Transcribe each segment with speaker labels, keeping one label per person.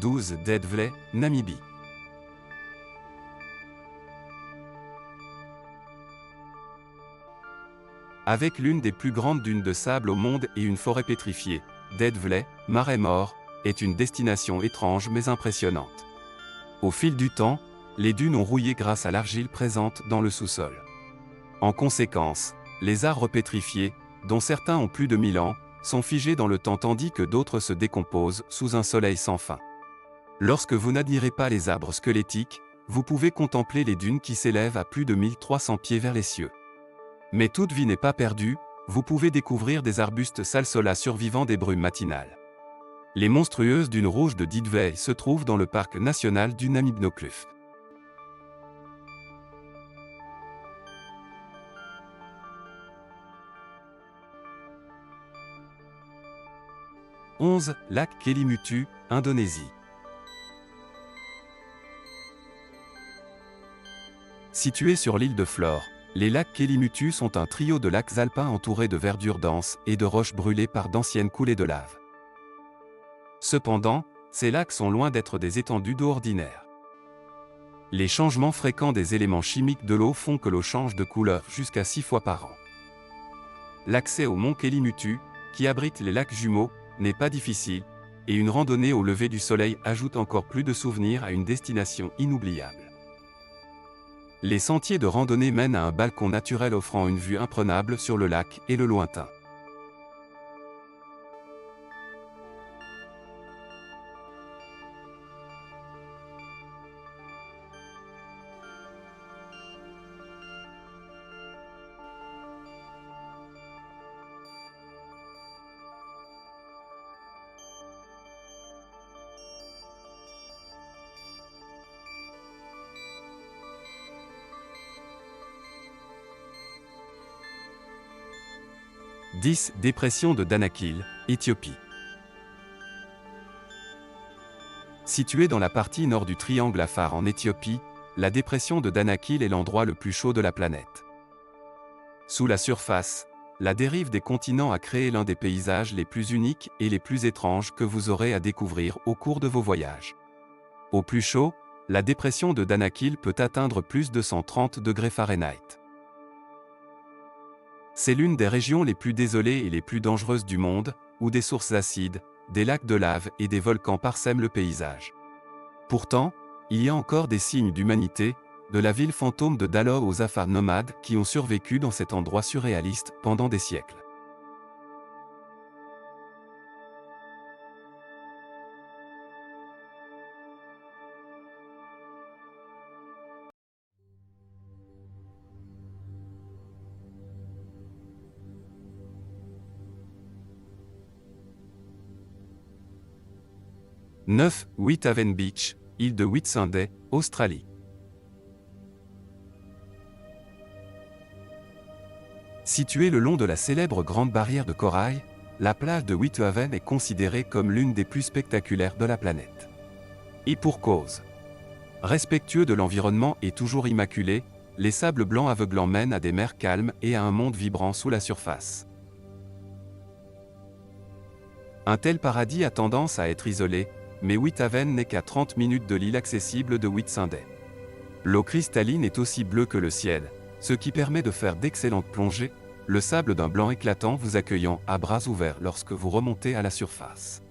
Speaker 1: 12 Dead-Vlei, Namibie. Avec l'une des plus grandes dunes de sable au monde et une forêt pétrifiée, Dead-Vlei, Marais Mort, est une destination étrange mais impressionnante. Au fil du temps, les dunes ont rouillé grâce à l'argile présente dans le sous-sol. En conséquence, les arbres pétrifiés, dont certains ont plus de 1000 ans, sont figés dans le temps tandis que d'autres se décomposent sous un soleil sans fin. Lorsque vous n'admirez pas les arbres squelettiques, vous pouvez contempler les dunes qui s'élèvent à plus de 1300 pieds vers les cieux. Mais toute vie n'est pas perdue, vous pouvez découvrir des arbustes salsolas survivants des brumes matinales. Les monstrueuses dunes rouges de Dead-Vlei se trouvent dans le parc national du Namib-Nokluf. « 11. Lac Kelimutu, Indonésie. Situés sur l'île de Flore, les lacs Kelimutu sont un trio de lacs alpins entourés de verdure dense et de roches brûlées par d'anciennes coulées de lave. Cependant, ces lacs sont loin d'être des étendues d'eau ordinaires. Les changements fréquents des éléments chimiques de l'eau font que l'eau change de couleur jusqu'à 6 fois par an. L'accès au mont Kelimutu, qui abrite les lacs jumeaux, n'est pas difficile, et une randonnée au lever du soleil ajoute encore plus de souvenirs à une destination inoubliable. Les sentiers de randonnée mènent à un balcon naturel offrant une vue imprenable sur le lac et le lointain. « 10 Dépression de Danakil, Éthiopie. Située dans la partie nord du triangle Afar en Éthiopie, la dépression de Danakil est l'endroit le plus chaud de la planète. Sous la surface, la dérive des continents a créé l'un des paysages les plus uniques et les plus étranges que vous aurez à découvrir au cours de vos voyages. Au plus chaud, la dépression de Danakil peut atteindre plus de 130 degrés Fahrenheit. C'est l'une des régions les plus désolées et les plus dangereuses du monde, où des sources acides, des lacs de lave et des volcans parsèment le paysage. Pourtant, il y a encore des signes d'humanité, de la ville fantôme de Dallol aux Afars nomades qui ont survécu dans cet endroit surréaliste pendant des siècles. « 9. Whithaven Beach, île de Whitsunday, Australie. Située le long de la célèbre Grande Barrière de Corail, la plage de Whithaven est considérée comme l'une des plus spectaculaires de la planète. Et pour cause. Respectueux de l'environnement et toujours immaculé, les sables blancs aveuglants mènent à des mers calmes et à un monde vibrant sous la surface. Un tel paradis a tendance à être isolé, mais Whithaven n'est qu'à 30 minutes de l'île accessible de Whitsunday. L'eau cristalline est aussi bleue que le ciel, ce qui permet de faire d'excellentes plongées, le sable d'un blanc éclatant vous accueillant à bras ouverts lorsque vous remontez à la surface.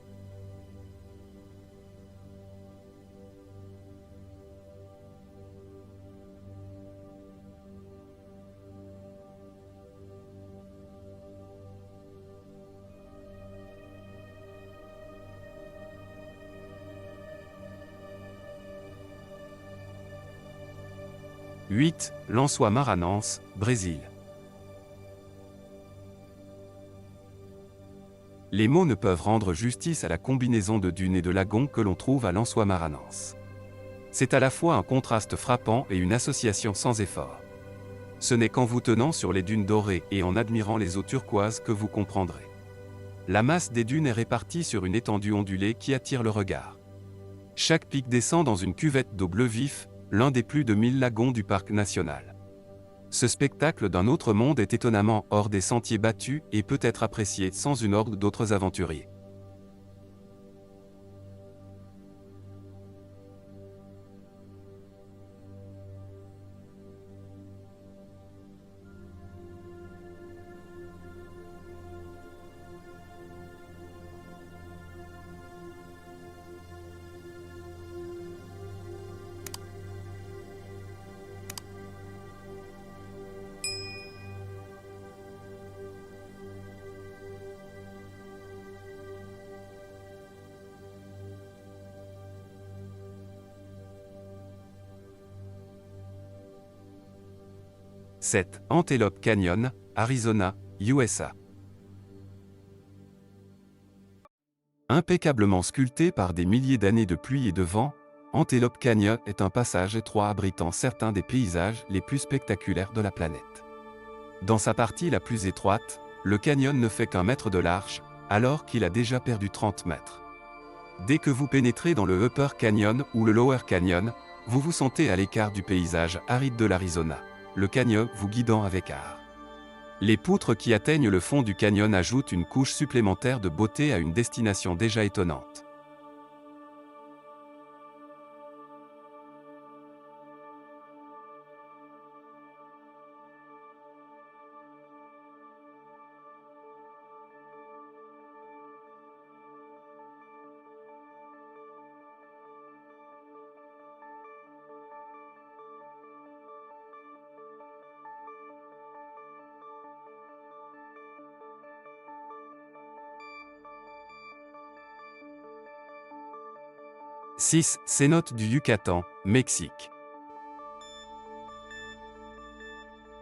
Speaker 1: « 8. Lençois Maranhão, Brésil. Les mots ne peuvent rendre justice à la combinaison de dunes et de lagons que l'on trouve à Lençois Maranhão. C'est à la fois un contraste frappant et une association sans effort. Ce n'est qu'en vous tenant sur les dunes dorées et en admirant les eaux turquoises que vous comprendrez. La masse des dunes est répartie sur une étendue ondulée qui attire le regard. Chaque pic descend dans une cuvette d'eau bleu vif, l'un des plus de 1000 lagons du parc national. Ce spectacle d'un autre monde est étonnamment hors des sentiers battus et peut être apprécié sans une horde d'autres aventuriers. 7. Antelope Canyon, Arizona, USA. Impeccablement sculpté par des milliers d'années de pluie et de vent, Antelope Canyon est un passage étroit abritant certains des paysages les plus spectaculaires de la planète. Dans sa partie la plus étroite, le canyon ne fait qu'un mètre de large, alors qu'il a déjà perdu 30 mètres. Dès que vous pénétrez dans le Upper Canyon ou le Lower Canyon, vous vous sentez à l'écart du paysage aride de l'Arizona, le canyon vous guidant avec art. Les poutres qui atteignent le fond du canyon ajoutent une couche supplémentaire de beauté à une destination déjà étonnante. « 6. Cénote du Yucatan, Mexique.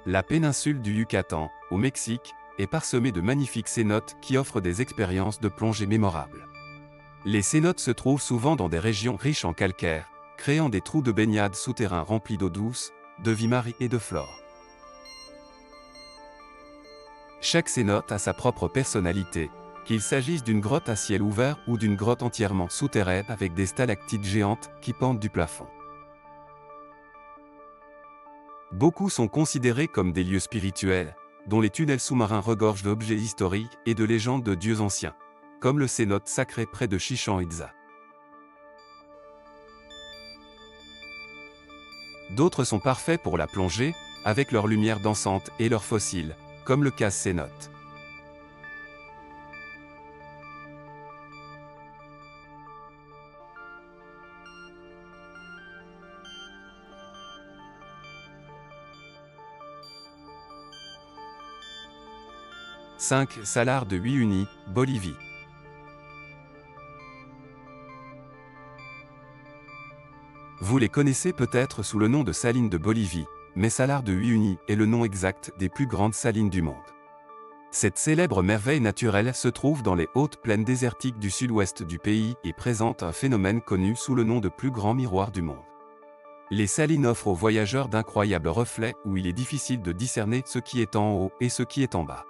Speaker 1: La péninsule du Yucatan, au Mexique, est parsemée de magnifiques cénotes qui offrent des expériences de plongée mémorables. Les cénotes se trouvent souvent dans des régions riches en calcaire, créant des trous de baignade souterrains remplis d'eau douce, de vie marine et de flore. Chaque cénote a sa propre personnalité, qu'il s'agisse d'une grotte à ciel ouvert ou d'une grotte entièrement souterraine avec des stalactites géantes qui pendent du plafond. Beaucoup sont considérés comme des lieux spirituels, dont les tunnels sous-marins regorgent d'objets historiques et de légendes de dieux anciens, comme le cénote sacré près de Chichén Itzá. D'autres sont parfaits pour la plongée, avec leur lumière dansante et leurs fossiles, comme le Casse cénote. « 5. Salar de Uyuni, Bolivie. Vous les connaissez peut-être sous le nom de salines de Bolivie, mais Salar de Uyuni est le nom exact des plus grandes salines du monde. Cette célèbre merveille naturelle se trouve dans les hautes plaines désertiques du sud-ouest du pays et présente un phénomène connu sous le nom de plus grand miroir du monde. Les salines offrent aux voyageurs d'incroyables reflets où il est difficile de discerner ce qui est en haut et ce qui est en bas.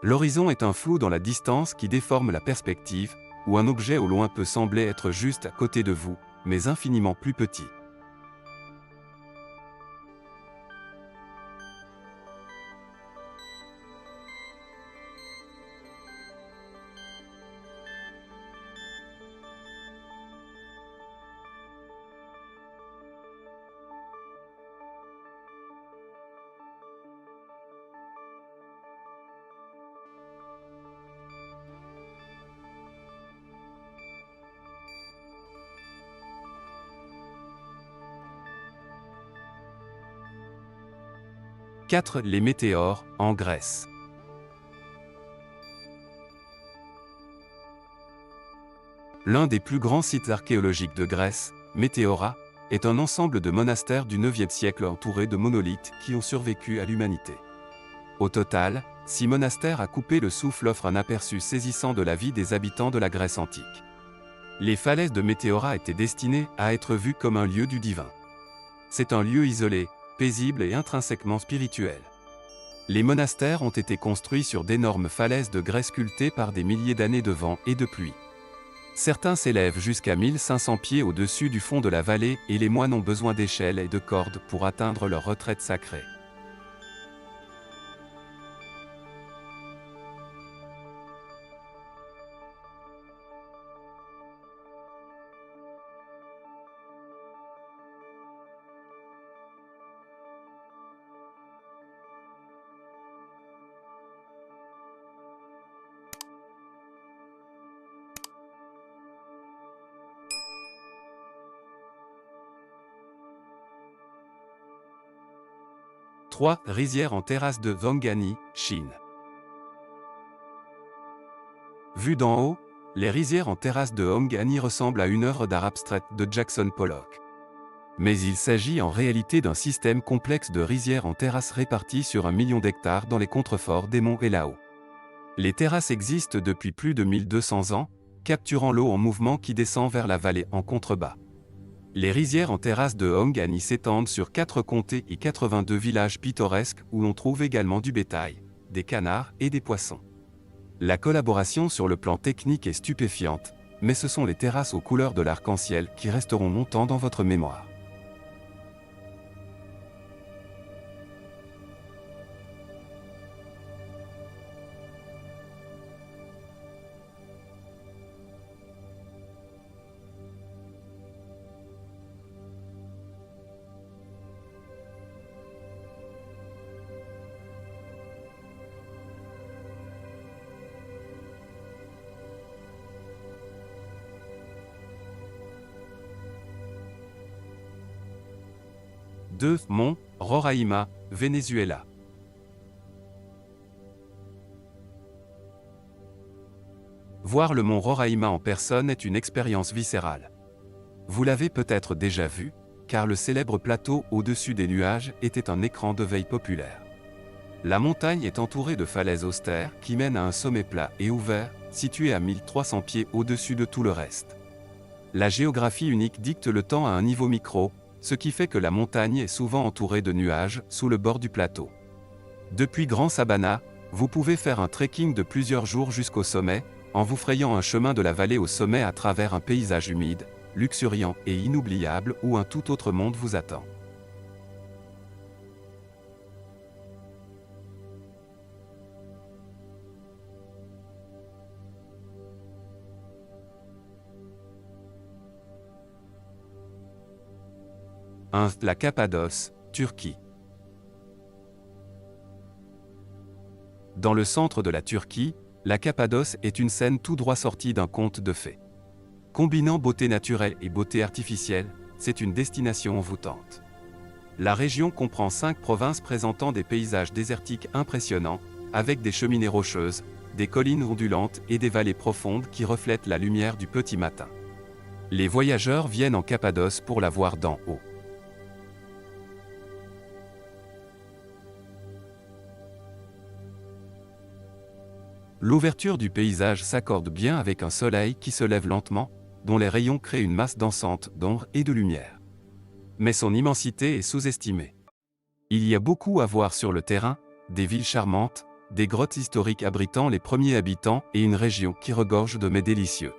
Speaker 1: L'horizon est un flou dans la distance qui déforme la perspective, où un objet au loin peut sembler être juste à côté de vous, mais infiniment plus petit. « 4. Les météores, en Grèce. L'un des plus grands sites archéologiques de Grèce, Météora, est un ensemble de monastères du IXe siècle entourés de monolithes qui ont survécu à l'humanité. Au total, 6 monastères à couper le souffle offrent un aperçu saisissant de la vie des habitants de la Grèce antique. Les falaises de Météora étaient destinées à être vues comme un lieu du divin. C'est un lieu isolé, paisible et intrinsèquement spirituel. Les monastères ont été construits sur d'énormes falaises de grès sculptées par des milliers d'années de vent et de pluie. Certains s'élèvent jusqu'à 1500 pieds au-dessus du fond de la vallée et les moines ont besoin d'échelles et de cordes pour atteindre leur retraite sacrée. « 3. Rizières en terrasse de Zhonggani, Chine. Vues d'en haut, les rizières en terrasse de Zhonggani ressemblent à une œuvre d'art abstraite de Jackson Pollock. Mais il s'agit en réalité d'un système complexe de rizières en terrasses réparties sur 1 million d'hectares dans les contreforts des monts Elao. Les terrasses existent depuis plus de 1200 ans, capturant l'eau en mouvement qui descend vers la vallée en contrebas. Les rizières en terrasse de Hongani s'étendent sur 4 comtés et 82 villages pittoresques où l'on trouve également du bétail, des canards et des poissons. La collaboration sur le plan technique est stupéfiante, mais ce sont les terrasses aux couleurs de l'arc-en-ciel qui resteront longtemps dans votre mémoire. Mont Roraima, Venezuela. Voir le mont Roraima en personne est une expérience viscérale. Vous l'avez peut-être déjà vu, car le célèbre plateau au-dessus des nuages était un écran de veille populaire. La montagne est entourée de falaises austères qui mènent à un sommet plat et ouvert, situé à 1300 pieds au-dessus de tout le reste. La géographie unique dicte le temps à un niveau micro, ce qui fait que la montagne est souvent entourée de nuages sous le bord du plateau. Depuis Grand Sabana, vous pouvez faire un trekking de plusieurs jours jusqu'au sommet, en vous frayant un chemin de la vallée au sommet à travers un paysage humide, luxuriant et inoubliable où un tout autre monde vous attend. La Cappadoce, Turquie. Dans le centre de la Turquie, la Cappadoce est une scène tout droit sortie d'un conte de fées. Combinant beauté naturelle et beauté artificielle, c'est une destination envoûtante. La région comprend 5 provinces présentant des paysages désertiques impressionnants, avec des cheminées rocheuses, des collines ondulantes et des vallées profondes qui reflètent la lumière du petit matin. Les voyageurs viennent en Cappadoce pour la voir d'en haut. L'ouverture du paysage s'accorde bien avec un soleil qui se lève lentement, dont les rayons créent une masse dansante d'ombre et de lumière. Mais son immensité est sous-estimée. Il y a beaucoup à voir sur le terrain, des villes charmantes, des grottes historiques abritant les premiers habitants et une région qui regorge de mets délicieux.